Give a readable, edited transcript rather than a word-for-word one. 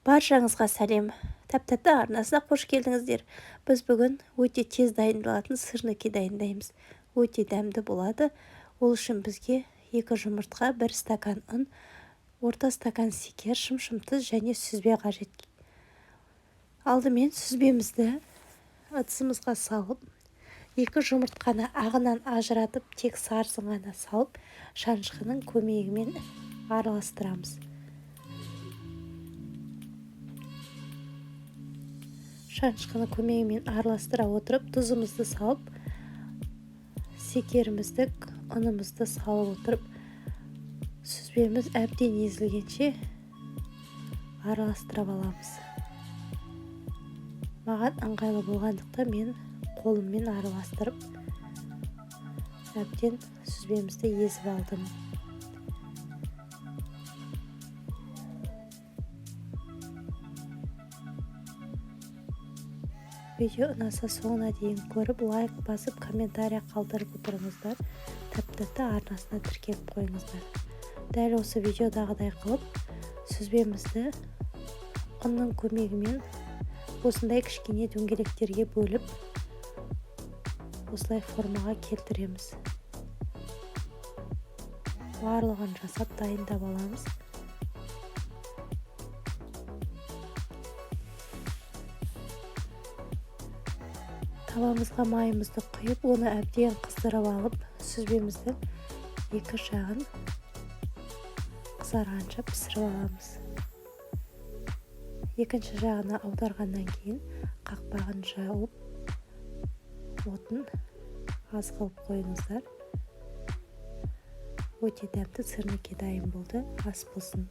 Баршаңызға сәлем. Тәп-тәтті арнасына қош келдіңіздер. Біз бүгін өте тез дайындалатын сырники дайындаймыз. Өте дәмді болады. Ол үшін бізге 2 жұмыртқа, 1 стакан ұн, орта стакан секер, шым тұз және сүзбе қажет. Алдымен сүзбемізді ыдысымызға салып, 2 жұмыртқаны ағынан ажыратып, тек сарысын ғана салып, шанышқының көмегімен араластырамыз. Шанышқының көмегімен араластыра отырып, тұзымызды салып, секерімізді, ұнымызды салып отырып, сүзбеміз әбден езілгенше араластырып аламыз. Маған ыңғайлы болғандықтан мен қолыммен араластырып, әбден сүзбемізді езіп алдым. Видео ұнаса соңына дейін көріп, лайк басып, комментария қалдырып отырыңыздар. Тәп-тәтті арнасына тіркеліп қойыңыздар. Дәл осы видеодағыдай қылып, сүзбемізді ұнның көмегімен осындай кішкене дөңгелектерге бөліп, осылай формаға келтіреміз. Барлығын жасап дайындап аламыз. Тавамызға майымызды құйып, оны әбден қыздырып алып, сүзбеміздің 2 жағын қызарғанша пісіріп аламыз. Екінші жағына аударғаннан кейін қақпағын жауып, отын аз қылып қойыңыздар. Өте дәмді сырники дайын болды. Ас болсын.